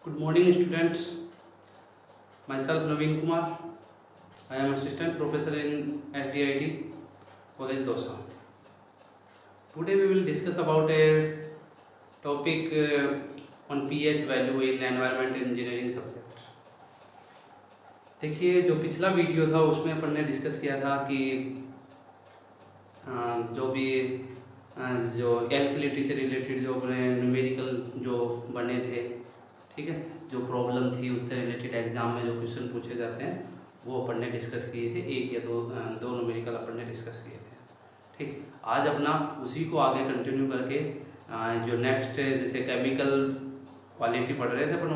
Good morning, students. Myself Naveen Kumar. I am assistant professor in SDIT College Dosa. Today we will discuss about a topic on pH value in environment engineering subject. देखिए, जो पिछला video था उसमें अपन ने discuss किया था कि जो भी जो एल्कलिटी से रिलेटेड जो अपने न्यूमेरिकल जो बने थे, ठीक है, जो प्रॉब्लम थी उससे रिलेटेड एग्जाम में जो क्वेश्चन पूछे जाते हैं वो अपन ने डिस्कस किए थे। एक या दो न्यूमेरिकल अपन ने डिस्कस किए थे। ठीक, आज अपना उसी को आगे कंटिन्यू करके जो नेक्स्ट जैसे केमिकल क्वालिटी पढ़ रहे थे अपन,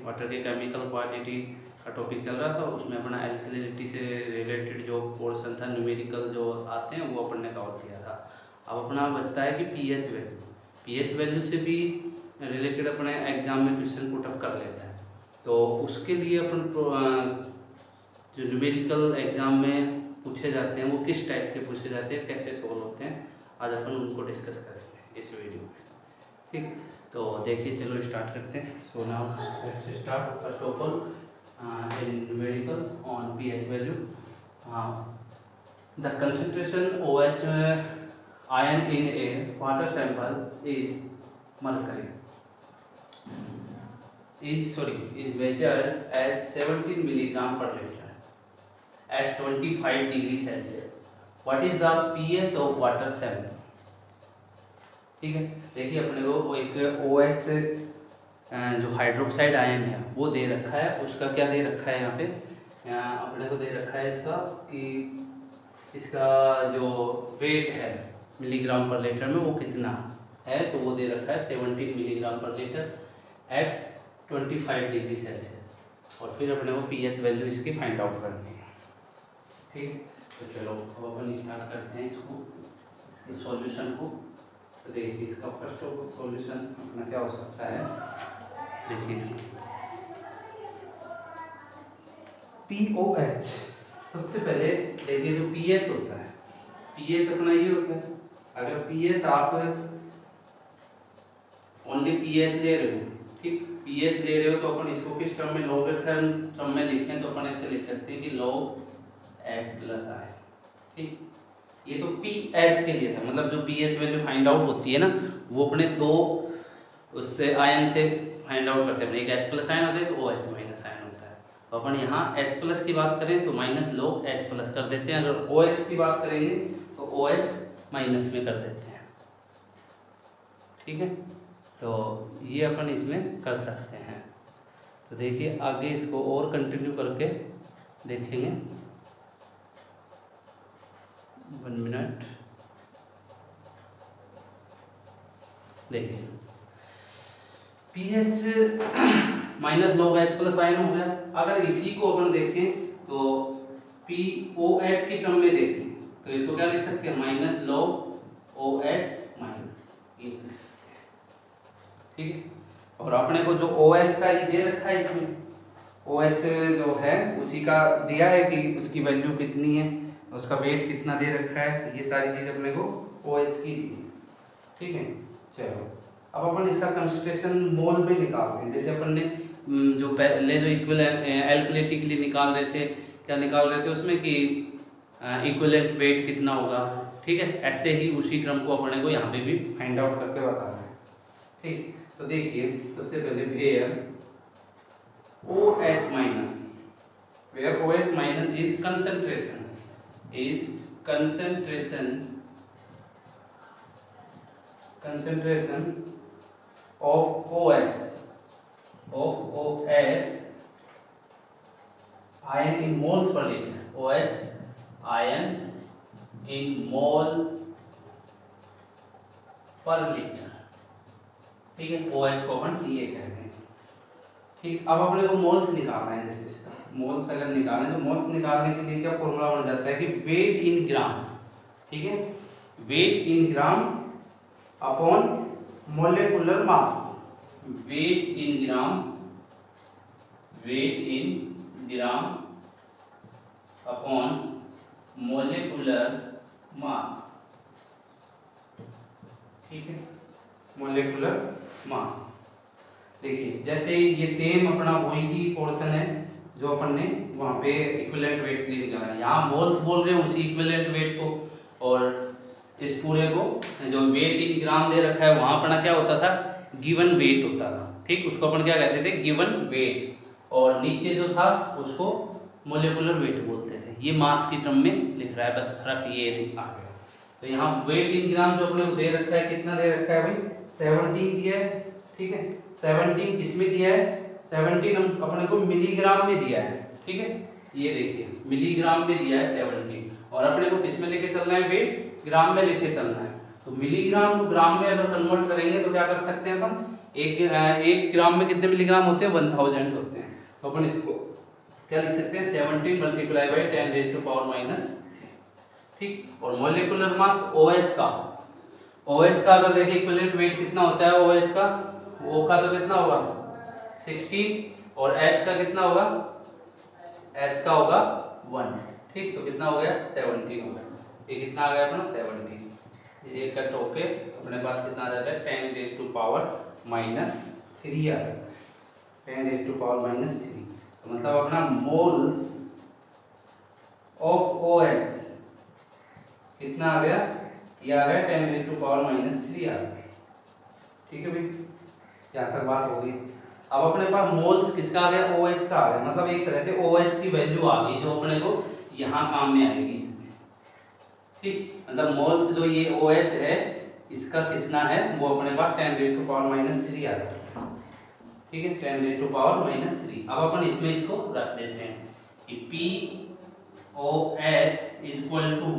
वाटर की केमिकल क्वालिटी का टॉपिक चल रहा था, उसमें अपना एल्कलिटी से रिलेटेड जो पोर्शन था न्यूमेरिकल जो आते हैं वो अपन ने कवर किया था। अब अपना बचता है कि पीएच वैल्यू से भी रिलेटेड अपने एग्जाम में क्वेश्चन पुटअप कर लेते हैं। तो उसके लिए अपन जो न्यूमेरिकल एग्जाम में पूछे जाते हैं वो किस टाइप के पूछे जाते हैं, कैसे सोल्व होते हैं, आज अपन उनको डिस्कस करेंगे इस वीडियो में। ठीक, तो देखिए, चलो स्टार्ट करते हैं। So now let's start first of all in numerical on pH value. The concentration OH ion in a water sample is mercury is measured as 17 milligram per liter at 25 degrees Celsius. What is the pH of water sample? ठीक है, देखिए अपने को एक OH जो hydroxide ion है वो दे रखा है। उसका क्या दे रखा है, यहाँ पे अपने को दे रखा है इसका कि इसका जो वेट है मिलीग्राम पर लीटर में वो कितना है, तो वो दे रखा है 17 मिलीग्राम पर लीटर एट 25 डिग्री सेल्सियस। और फिर अपने को पीएच वैल्यू इसकी फाइंड आउट करनी है। ठीक, तो चलो अब अपन स्टार्ट करते हैं इसके सॉल्यूशन को। तो देखिए, इसका फर्स्ट ऑफ सॉल्यूशन अपना क्या हो सकता है। देखिए, POH सबसे पहले देखिए, जो पीएच होता है, पीएच अपना ये होता है। अगर पीएच आप ओनली पीएच ले रहे हो, ठीक, पीएच ले रहे हो तो अपन इसको किस टर्म में, लॉगरिथम टर्म में लिखें तो अपन ऐसे लिख सकते हैं कि log H+I। ठीक, ये तो पीएच के लिए था, मतलब जो पीएच वैल्यू फाइंड आउट होती है ना वो अपने दो उससे आयन से फाइंड आउट करते हैं। एक H+ आयन होता है, तो OH- आयन होता है। तो अपन यहाँ H+ की बात करें तो -log H+ कर देते हैं। अगर OH की बात करेंगे तो OH- में कर देते हैं। ठीक है, तो ये अपन इसमें कर सकते हैं। तो देखिए, आगे इसको और कंटिन्यू करके देखेंगे। 1 मिनट, देखिए pH -log H+ आयन हो गया। अगर इसी को अपन देखें तो POH की टर्म में देखें तो इसको क्या लिख सकते हैं, -log OH-, ये लिख सकते हैं। ठीक है, और अपने को जो OH का ये दे रखा है, इसमें OH जो है उसी का दिया है कि उसकी वैल्यू कितनी है, उसका वेट कितना दे रखा है, ये सारी चीज़ अपने को OH की दी है। ठीक है, चलो अब अपन इसका कंसंट्रेशन मोल में निकालते हैं। जैसे अपन ने जो पहले जो इक्विवेलेंट एल्कलिटी के लिए निकाल रहे थे, क्या निकाल रहे थे उसमें कि इक्विवेलेंट वेट कितना होगा। ठीक है, ऐसे ही उसी टर्म को अपने को यहाँ पे भी फाइंड आउट करके बताना है। ठीक, तो देखिए सबसे पहले where OH- is concentration of OH ion in moles per liter, OH ions in mole per liter। ठीक है, OH को अपन ये कहते हैं। ठीक, अब अपने को मोल्स निकालना है। जैसे इसका मोल्स अगर निकालें तो मोल्स निकालने के लिए क्या फॉर्मूला बन जाता है कि वेट इन ग्राम। ठीक है, वेट इन ग्राम अपॉन मोलेकुलर मास। वेट इन ग्राम अपॉन मोलेकुलर मास। ठीक है, मोलेकुलर मास। देखिए जैसे ये सेम अपना वही ही पोर्शन है जो अपन ने वहाँ पे इक्विवेलेंट वेट के लिए निकाला है। यहाँ मोल्स बोल रहे हैं उसी इक्विवेलेंट वेट को, और इस पूरे को जो वेट इन ग्राम दे रखा है वहाँ अपना क्या होता था, गिवन वेट होता था। ठीक, उसको अपन क्या कहते थे, गिवन वेट, और नीचे जो था उसको मोलिकुलर वेट बोलते थे। ये मास की टर्म में लिख रहा है, बस फर्क ये आ गया। तो यहाँ वेट इन ग्राम जो अपने को दे रखा है, कितना दे रखा है भाई, 17 दिया है। ठीक है, 17 किस में दिया है, 17 अपने को मिलीग्राम में दिया है। ठीक है, ये देखिए मिलीग्राम में दिया है 17, और अपने को किस में लेके चलना है, वेट ग्राम में लेके चलना है। तो मिलीग्राम को ग्राम में अगर कन्वर्ट करेंगे तो क्या कर सकते हैं अपन, एक ग्राम में कितने मिलीग्राम होते हैं, 1000 होते हैं। तो अपन इसको क्या लिख सकते हैं, 17 मल्टीप्लाई बाई 10⁻⁻3। ठीक, और मोलिकुलर मास OH का, OH का अगर देखिए इक्विवेलेंट वेट कितना होता है OH का, O का तो कितना होगा 16, और H का कितना होगा, H का होगा 1। ठीक, तो कितना हो गया 17 हो गया। ये कितना आ गया अपना 17, ये कट होके अपने पास कितना आ जाता है 10⁻⁻3 आ जाता है, 10⁻⁻3। तो मतलब अपना मोल्स ऑफ OH कितना आ गया, ये आ गया 10⁻⁻3 आ गया। ठीक है भाई, यहाँ तक बात हो गई। अब अपने पास मोल्स किसका आ गया, OH का आ गया। मतलब एक तरह से OH की वैल्यू आ गई जो अपने को यहाँ काम में आएगी इसमें। ठीक, मतलब मोल्स जो ये OH है इसका कितना है, वो अपने पास 10⁻⁻3 आ गया। ठीक है, 10⁻⁻3। अब अपन इसमें इसको रख देते हैं कि POH equal to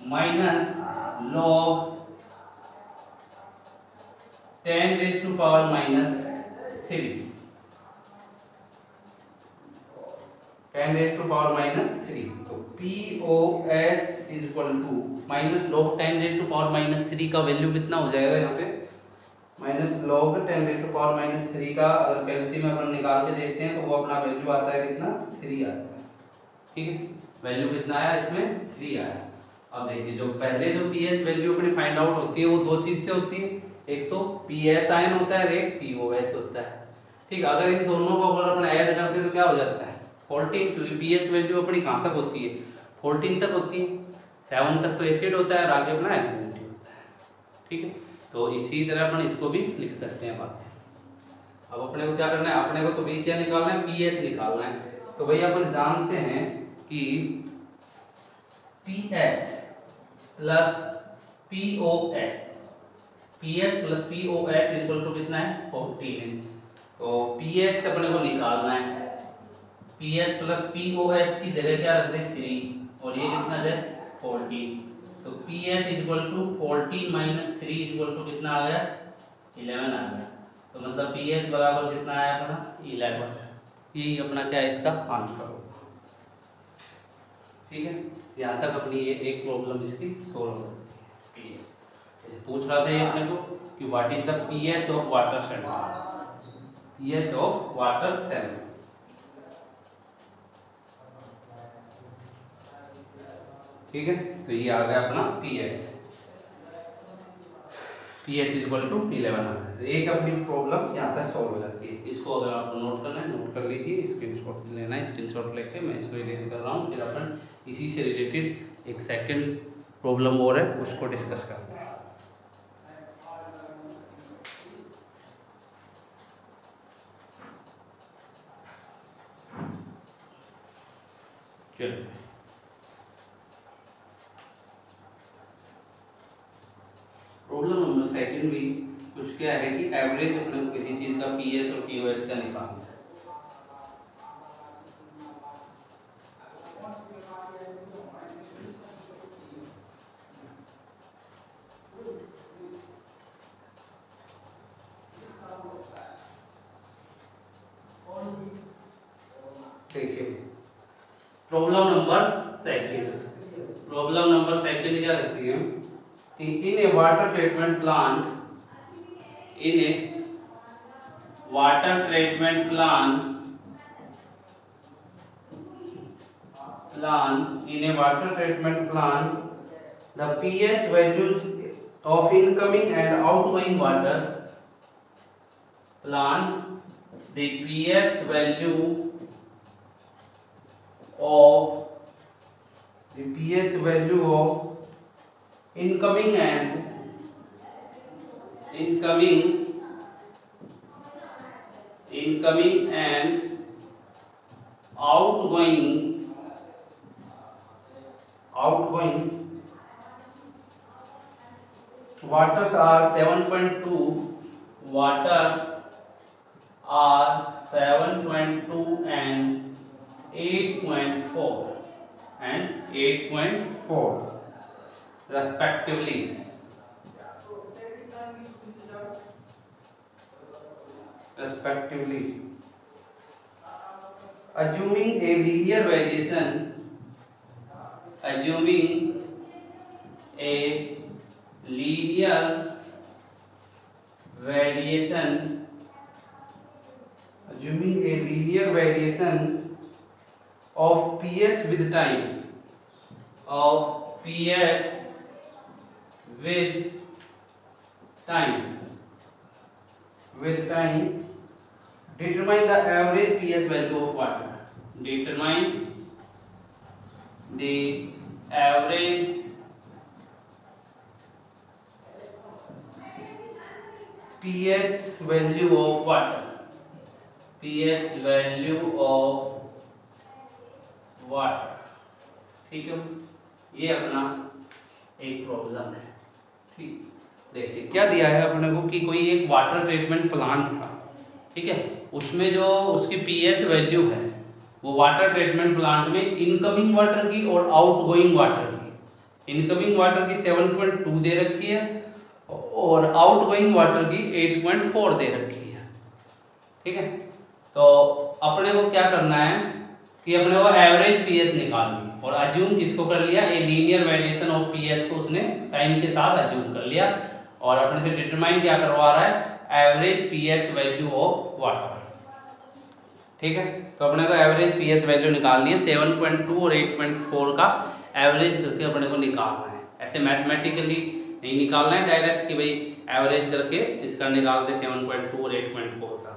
minus log 10⁻⁻3 10⁻⁻3। तो POH is equal to minus log 10⁻⁻3 का वैल्यू कितना हो जाएगा यहाँ पे, माइनस log 10⁻⁻3 का अगर कैल्शियम अपन निकाल के देखते हैं तो वो अपना वैल्यू आता है कितना, 3 आता है। ठीक है, वैल्यू कितना आया इसमें, 3 आया। अब देखिए जो पहले जो pH वैल्यू अपनी फाइंड आउट होती है वो दो चीज से होती है, एक तो pH आयन होता है, एक POH होता है। ठीक, अगर इन दोनों को अगर अपन ऐड करते हैं तो क्या हो जाता है 14, क्योंकि pH वैल्यू अपनी कहाँ तक होती है, 14 तक होती है। 7 तक तो एसिड होता है और आगे अपना एल्कलिनिटी होता है। ठीक है, तो इसी तरह अपन इसको भी लिख सकते हैं बात। अब अपने को क्या करना है, अपने को तो भाई क्या निकालना है, pH निकालना है। तो भाई अपन जानते हैं कि pH plus POH, pH plus POH equal to कितना है 14। तो pH अपने को निकालना है, pH प्लस POH की जगह क्या रख दें 3, और ये कितना है 14। तो pH equal to 14 minus 3 equal to कितना आ गया 11 आ गया। तो मतलब pH बराबर कितना आया अपना 11। यही अपना क्या है इसका आंसर होगा। ठीक है, यहाँ तक अपनी ये एक प्रॉब्लम इसकी सोल्व हो गई है। जैसे पूछ रहा था ये अपने को कि what is the pH of water sample, pH of water sample. ठीक है, तो ये आ गया अपना pH, pH इक्वल टू 11 आ गया। तो एक अपनी प्रॉब्लम यहाँ तक सॉल्व हो जाती है। इसको अगर आपको नोट करना है नोट कर लीजिए, स्क्रीनशॉट लेना है, स्क्रीनशॉट लेके मैं इसको इरेज कर रहा हूँ। फिर अपन इसी से रिलेटेड एक सेकंड प्रॉब्लम और है उसको डिस्कस करते हैं। चलो प्रॉब्लम नंबर सेकंड भी कुछ क्या है कि एवरेज अपने को किसी चीज का pH और POH का निकालना है। देखिए प्रॉब्लम नंबर सेकंड क्या कहती है कि in a water treatment plant, in a water treatment plant the pH values of incoming and outgoing water plant, the pH value of incoming and outgoing waters are 7.2 and 8.4 respectively. Assuming a linear variation of pH with time, determine the average pH value of water. Determine the average pH value of water. ठीक है, ये अपना एक problem है। ठीक, देखिए क्या दिया है अपने को कि कोई एक वाटर ट्रीटमेंट प्लांट था, ठीक है, उसमें जो उसकी पीएच वैल्यू है वो वाटर ट्रीटमेंट प्लांट में इनकमिंग वाटर की और आउटगोइंग वाटर की, इनकमिंग वाटर की 7.2 दे रखी है और आउटगोइंग वाटर की 8.4 दे रखी है। ठीक है, तो अपने को क्या करना है कि अपने को एवरेज पीएच निकालनी, और अज्यूम किसको कर लिया, a linear variation of pH को उसने टाइम के साथ अज्यूम कर लिया, और अपने से डिटरमाइन क्या करवा रहा है, average pH value of water. ठीक है, तो अपने को एवरेज पीएच वैल्यू निकालनी है, 7.2 और 8.4 का एवरेज करके अपने को निकालना है। ऐसे मैथमेटिकली नहीं निकालना है डायरेक्ट कि भाई एवरेज करके इसका निकालते 7.2 और 8.4 का,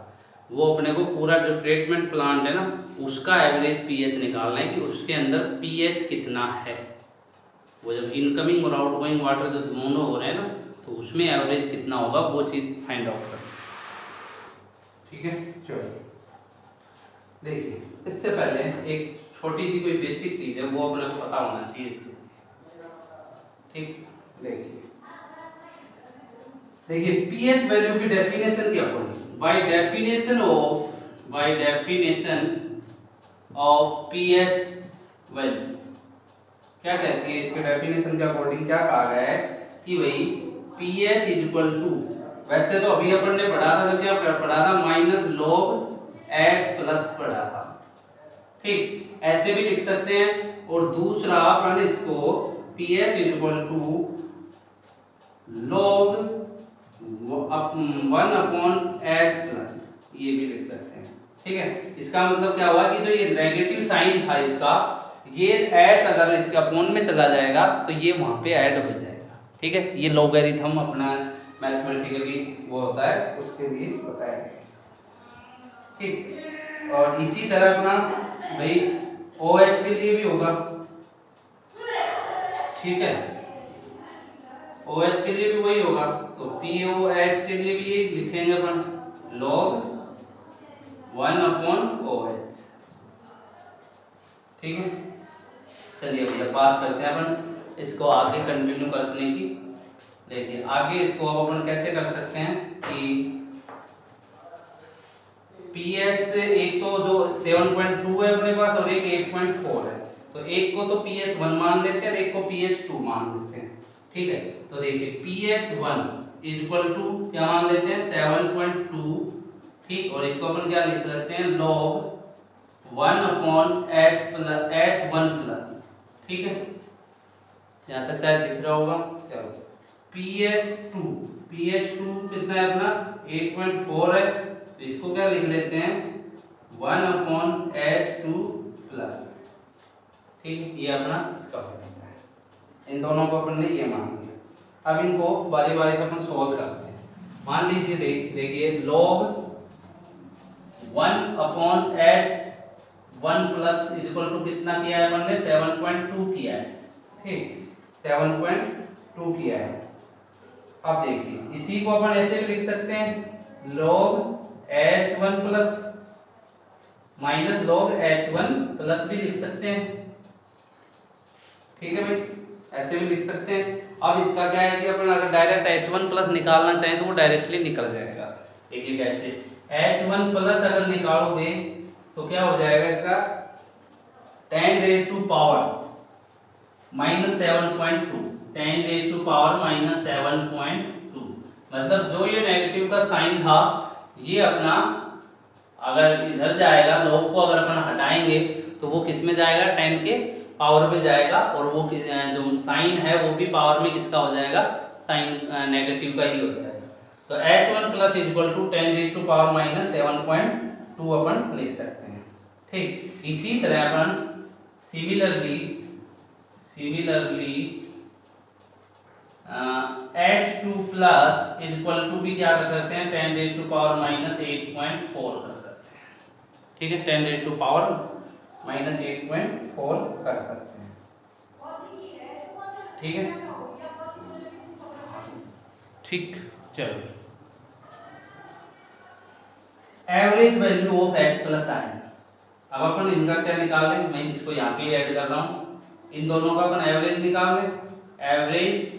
वो अपने को पूरा जो ट्रीटमेंट प्लांट है ना उसका एवरेज पीएच निकालना है कि उसके अंदर पीएच कितना है। वो जब इनकमिंग और आउटगोइंग वाटर जो दोनों हो रहे हैं ना, तो उसमें एवरेज कितना होगा वो चीज़ फाइंड आउट करना। ठीक है, चलो देखिए, इससे पहले एक छोटी सी कोई बेसिक चीज़ है वो अपने को पता होना चाहिए इसकी। ठीक, देखिए पीएच वैल्यू की डेफिनेशन क्या होगी, by definition of pH value क्या कहती है, इसके डेफिनेशन के अकॉर्डिंग क्या कहा गया है कि भाई पीएच इज इक्वल टू, वैसे तो अभी अपन ने पढ़ा था, तो क्या पढ़ा था, माइनस log H प्लस पढ़ा था। ठीक, ऐसे भी लिख सकते हैं, और दूसरा अपन इसको pH is equal to log 1/H plus, ये भी लिख सकते हैं। ठीक है, इसका मतलब क्या हुआ कि जो ये नेगेटिव साइन था इसका, ये H अगर इसके अपॉन में चला जाएगा तो ये वहां पे ऐड हो जाएगा। ठीक है, ये लॉगरिथम अपना मैथमेटिकली वो होता है, उसके लिए बताया गया। ठीक, और इसी तरह अपना भाई OH के लिए भी होगा। ठीक है, OH के लिए भी वही होगा, तो POH के लिए भी ये लिखेंगे अपन log 1/OH। ठीक है, चलिए भैया बात करते हैं अपन इसको आगे कंटिन्यू करने की। देखिए आगे इसको अब अपन कैसे कर सकते हैं कि पीएच से एक तो जो 7.2 है अपने पास और एक 8.4 है, तो एक को तो pH 1 मान लेते हैं और एक को pH 2 मान लेते हैं। ठीक है, तो देखिए pH 1 इज इक्वल टू क्या मान लेते हैं, 7.2। ठीक, और इसको अपन क्या लिख सकते हैं, log 1/H1 प्लस। ठीक है, यहाँ तक शायद दिख रहा होगा। चलो pH 2 कितना है अपना, 8.4 है, तो इसको क्या लिख लेते हैं, 1/H2 प्लस। ठीक, ये अपना इसका हो जाता है। इन दोनों को अपन ने ये मान लिया। अब इनको बारी बारी से अपन सोल्व करते हैं। मान लीजिए देखिए log 1/h1 plus equal to कितना किया है अपन ने 7.2 किया है, ठीक 7.2 किया है। अब देखिए इसी को अपन ऐसे भी लिख सकते हैं log h1 plus minus log h1 plus भी लिख सकते हैं, ठीक है भाई, ऐसे भी लिख सकते हैं। अब इसका क्या है कि अपन अगर डायरेक्ट h1 प्लस निकालना चाहें तो वो डायरेक्टली निकल जाएगा। देखिए कैसे, h1 प्लस अगर निकालोगे तो क्या हो जाएगा इसका 10 raise to power -7.2, 10 raise to power -7.2, मतलब जो ये नेगेटिव का साइन था ये अपना अगर इधर जाएगा, log को अगर अपन हटाएंगे तो वो किस में जाएगा 10 के पावर में जाएगा, और वो जो साइन है वो भी पावर में किसका हो जाएगा, साइन नेगेटिव का ही हो जाएगा। तो h1 plus equal to 10 raise to power -7.2 अपन लिख सकते हैं, ठीक। इसी तरह अपन similarly h2 plus equal to भी क्या कर सकते हैं 10 रेज टू पावर -8.4 कर सकते हैं, ठीक है, 10 रेज टू पावर -8.4 कर सकते हैं, ठीक है, ठीक। चलो average value of h plus ion, अब अपन इनका क्या निकाल लें, मैं इसको यहाँ पे ऐड कर रहा हूँ, इन दोनों का अपन एवरेज निकाल लें, average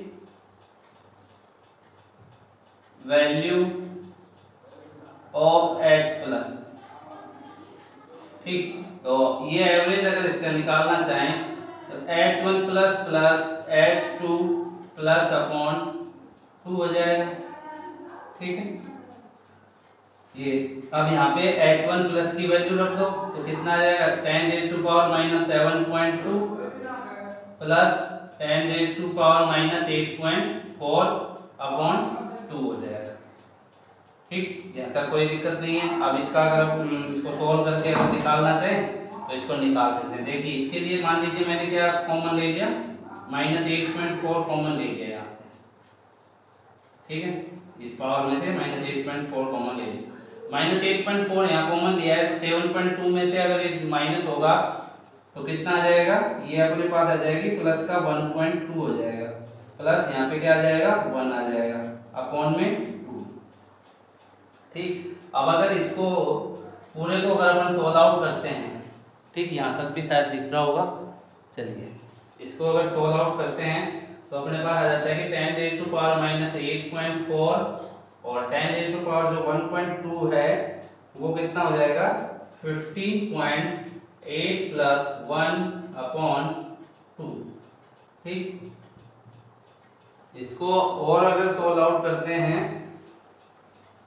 value of h plus, ठीक। तो ये एवरेज अगर इसका निकालना चाहें तो h1 plus plus h2 plus upon 2 हो जाएगा, ठीक है। ये अब यहाँ पे h1 प्लस की वैल्यू रख दो तो कितना आ जाएगा 10 raise to power -7.2 plus 10 raise to power -8.4 upon 2 हो जाएगा, ठीक। यहाँ तक कोई दिक्कत नहीं है। अब इसका अगर इसको सोल्व करके अगर निकालना चाहें तो इसको निकाल सकते हैं। देखिए इसके लिए मान लीजिए मैंने क्या कॉमन ले लिया, -8.4 कॉमन ले लिया यहाँ से, ठीक है, इस पावर में से -8.4 कॉमन ले लिया, -8.4 यहाँ कॉमन लिया है तो 7.2 में से अगर ये माइनस होगा तो कितना आ जाएगा, ये अपने पास आ जाएगी प्लस का 1.2 हो जाएगा, प्लस यहाँ पे क्या आ जाएगा 1 आ जाएगा अपॉन में 2, ठीक। अब अगर इसको पूरे को अगर अपन सोल्व आउट करते हैं, ठीक, यहाँ तक भी शायद दिख रहा होगा, चलिए इसको अगर सोल्व आउट करते हैं तो अपने पास आ जाता है कि 10 रेज टू पावर -8.4 और 10 रेज टू पावर जो 1.2 है वो कितना हो जाएगा 15.8 प्लस 1 अपॉन 2, ठीक। इसको और अगर सोल्व आउट करते हैं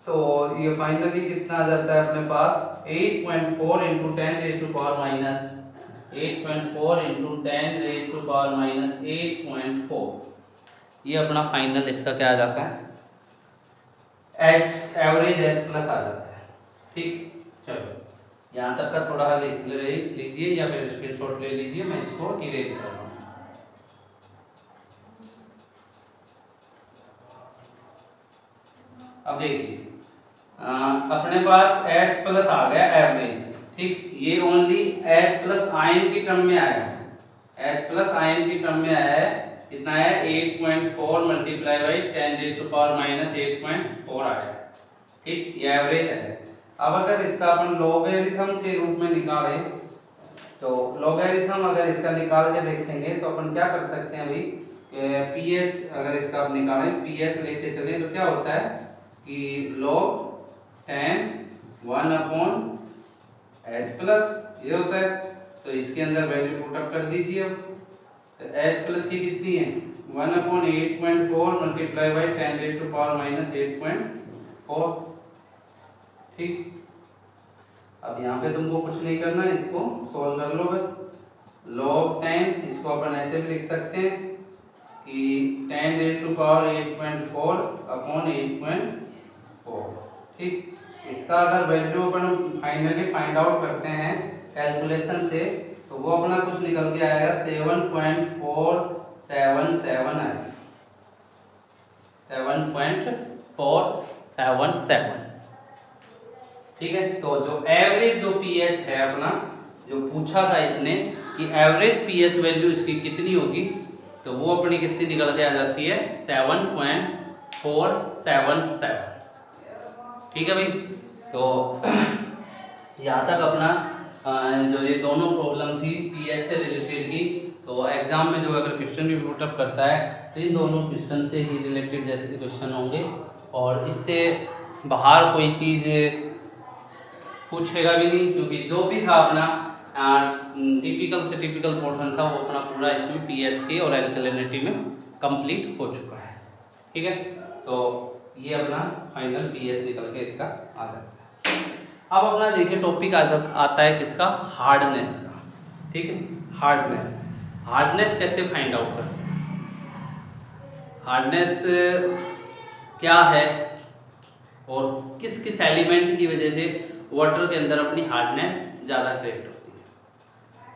तो ये फाइनली कितना आ जाता है अपने पास 8.4 into 10 raise to power -8.4 into 10 raise to power -8.4, ये अपना फाइनल इसका क्या आ जाता है h एवरेज h प्लस आ जाता है, ठीक। चलो यहाँ तक का थोड़ा लिख लीजिए या फिर स्क्रीनशॉट ले लीजिए, मैं इसको इरेज कर रहा हूँ। अब देखिए अपने पास h प्लस आ गया एवरेज, ठीक, ये ओनली h प्लस आयन की टर्म में आया है, h प्लस आयन की टर्म में आया है, कितना है 8.4 multiply by 10 raise to power -8.4 आया, ठीक, ये एवरेज है। अब अगर इसका अपन लॉगरिथम के रूप में निकालें तो लॉगरिथम अगर इसका निकाल के देखेंगे तो अपन क्या कर सकते हैं भाई, ph अगर इसका आप निकालें ph लेके चलें तो क्या होता है कि log 10 1 अपॉन h प्लस ये होता है, तो इसके अंदर वैल्यू पुट अप कर दीजिए। अब तो h प्लस की कितनी है 1 upon 8.4 multiply by 10 raise to power -8.4, ठीक। अब यहाँ पे तुमको कुछ नहीं करना, इसको सोल्व कर लो बस। log 10 इसको अपन ऐसे भी लिख सकते हैं कि 10 रेज टू पावर 8.4 अपॉन 8.4, ठीक। इसका अगर वैल्यू अपन फाइनली फाइंड आउट करते हैं कैलकुलेशन से तो वो अपना कुछ निकल के आएगा 7.477 आएगा, 7.477, ठीक है। तो जो एवरेज जो पीएच है अपना, जो पूछा था इसने कि एवरेज पीएच वैल्यू इसकी कितनी होगी, तो वो अपनी कितनी निकल के आ जाती है 7.477। ठीक है भाई। तो यहाँ तक अपना जो ये दोनों प्रॉब्लम थी पीएच से रिलेटेड की, तो एग्जाम में जो अगर क्वेश्चन भी पुटअप करता है तो इन दोनों क्वेश्चन से ही रिलेटेड जैसे कि क्वेश्चन होंगे, और इससे बाहर कोई चीज़ पूछेगा भी नहीं, क्योंकि जो भी था अपना टिपिकल से टिपिकल पोर्शन था वो अपना पूरा इसमें पीएच के और एल्कलिनिटी में कंप्लीट हो चुका है। ठीक है। तो ये अपना फाइनल पीएच निकल के इसका आ जाता है। अब अपना देखिए टॉपिक आता है किसका, हार्डनेस का। ठीक है। हार्डनेस कैसे फाइंड आउट करते हैं, हार्डनेस क्या है और किस किस एलिमेंट की वजह से वाटर के अंदर अपनी हार्डनेस ज़्यादा क्रिएट होती है।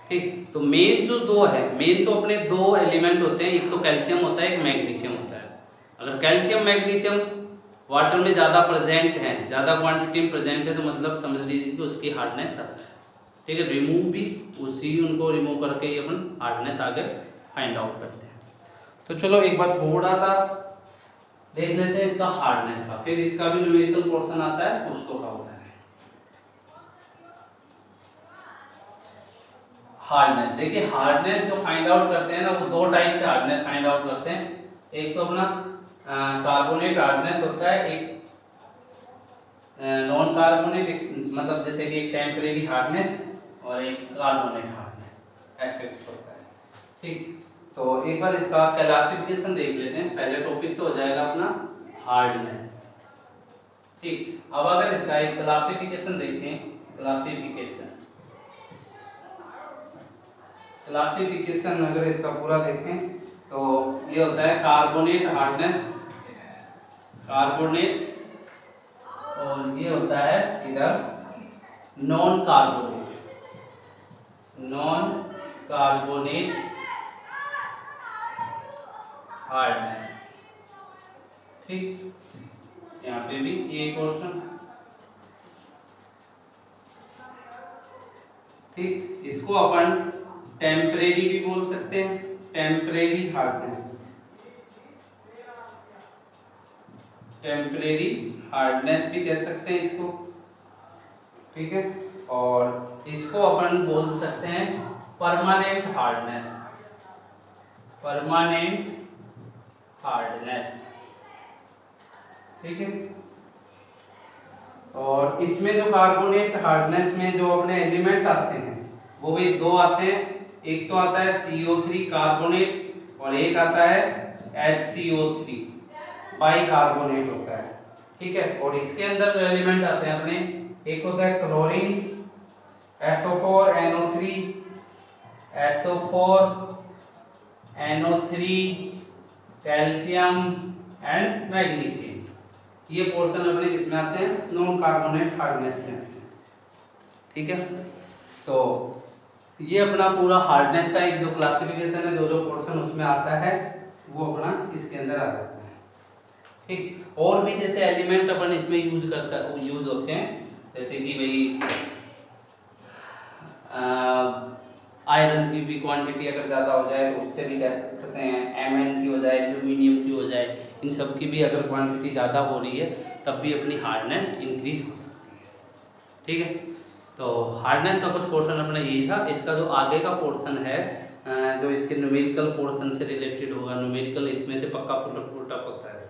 ठीक। तो मेन जो दो है, मेन तो अपने दो एलिमेंट होते हैं, एक तो कैल्शियम होता है, एक मैग्नीशियम होता है। अगर कैल्शियम मैग्नीशियम वाटर में ज़्यादा प्रेजेंट है, ज़्यादा क्वांटिटी में प्रेजेंट है, तो मतलब समझ लीजिए कि उसकी हार्डनेस ज़्यादा है। ठीक है। रिमूव भी उनको रिमूव करके ही अपन हार्डनेस आगे फाइंड आउट करते हैं। तो चलो एक बार थोड़ा सा देख लेते हैं इसका हार्डनेस का, फिर इसका भी न्यूमेरिकल पोर्शन आता है, उसको कवर करें। हार्डनेस देखिए, हार्डनेस जो फाइंड आउट करते हैं ना, वो दो टाइप से हार्डनेस फाइंड आउट करते हैं। एक तो अपना कार्बोनेट हार्डनेस होता है, एक नॉन कार्बोनेट, मतलब जैसे कि एक टेम्परेरी हार्डनेस और एक कार्बोनेट हार्डनेस, ऐसे कुछ होता है। ठीक। तो एक बार इसका क्लासिफिकेशन देख लेते हैं। पहले टॉपिक तो हो जाएगा अपना हार्डनेस। ठीक। अब अगर इसका एक क्लासिफिकेशन देखें, क्लासिफिकेशन अगर इसका पूरा देखें तो ये होता है कार्बोनेट हार्डनेस, कार्बोनेट, और ये होता है इधर नॉन कार्बोनेट हार्डनेस। ठीक। यहाँ पे भी ये क्वेश्चन। ठीक। इसको अपन टेम्परेरी भी बोल सकते हैं, टेम्परेरी हार्डनेस भी कह सकते हैं इसको। ठीक है। और इसको अपन बोल सकते हैं परमानेंट हार्डनेस। ठीक है। और इसमें जो कार्बोनेट हार्डनेस में जो अपने एलिमेंट आते हैं वो भी दो आते हैं। एक तो आता है CO3 कार्बोनेट और एक आता है HCO3 बाइकार्बोनेट होता है। ठीक है। और इसके अंदर जो एलिमेंट आते हैं अपने, एक होता है chlorine, SO4NO3 calcium and magnesium. ये पोर्शन अपने किसमें आते हैं, नॉन कार्बोनेट हार्डनेस में आते हैं। ठीक है। तो ये अपना पूरा हार्डनेस का एक जो क्लासिफिकेशन है, जो पोर्शन उसमें आता है वो अपना इसके अंदर आ जाता है। ठीक। और भी जैसे एलिमेंट अपन इसमें यूज होते हैं, जैसे कि भाई आयरन की भी क्वांटिटी अगर ज़्यादा हो जाए तो उससे भी कह सकते हैं, Mn की हो जाए, एल्यूमिनियम की हो जाए, इन सब की भी अगर क्वांटिटी ज़्यादा हो रही है तब भी अपनी हार्डनेस इंक्रीज हो सकती है। ठीक है। तो हार्डनेस का कुछ पोर्शन अपना यही था। इसका जो आगे का पोर्शन है, जो इसके न्यूमेरिकल पोर्शन से रिलेटेड होगा, न्यूमेरिकल इसमें से पक्का पुटअप होता है,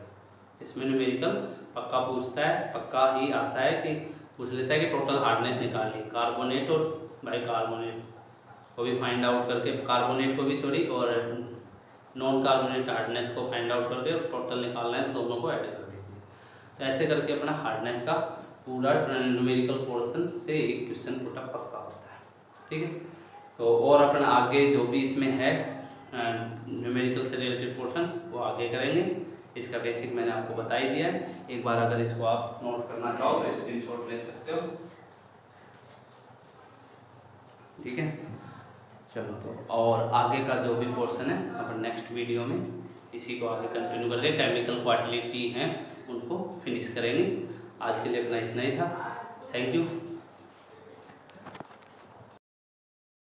इसमें न्यूमेरिकल पक्का पूछता है, पक्का ही आता है कि पूछ लेता है कि टोटल हार्डनेस निकालिए, कार्बोनेट और बाइकार्बोनेट को भी फाइंड आउट करके, कार्बोनेट को भी सॉरी, और नॉन कार्बोनेट हार्डनेस को फाइंड आउट करके टोटल निकालना है तो दोनों को ऐड कर दीजिए। तो ऐसे करके अपना हार्डनेस का पूरा न्यूमेरिकल पोर्शन से एक क्वेश्चन पुटअप पक्का होता है। ठीक है। तो और अपन आगे जो भी इसमें है न्यूमेरिकल से रिलेटेड पोर्शन वो आगे करेंगे। इसका बेसिक मैंने आपको बता ही दिया है। एक बार अगर इसको आप नोट करना चाहो तो स्क्रीनशॉट ले सकते हो। ठीक है। चलो, तो और आगे का जो भी पोर्शन है अपन नेक्स्ट वीडियो में इसी को आगे कंटिन्यू करके केमिकल क्वालिटी हैं उनको फिनिश करेंगे। आज के लिए अपना इतना ही था। Thank you.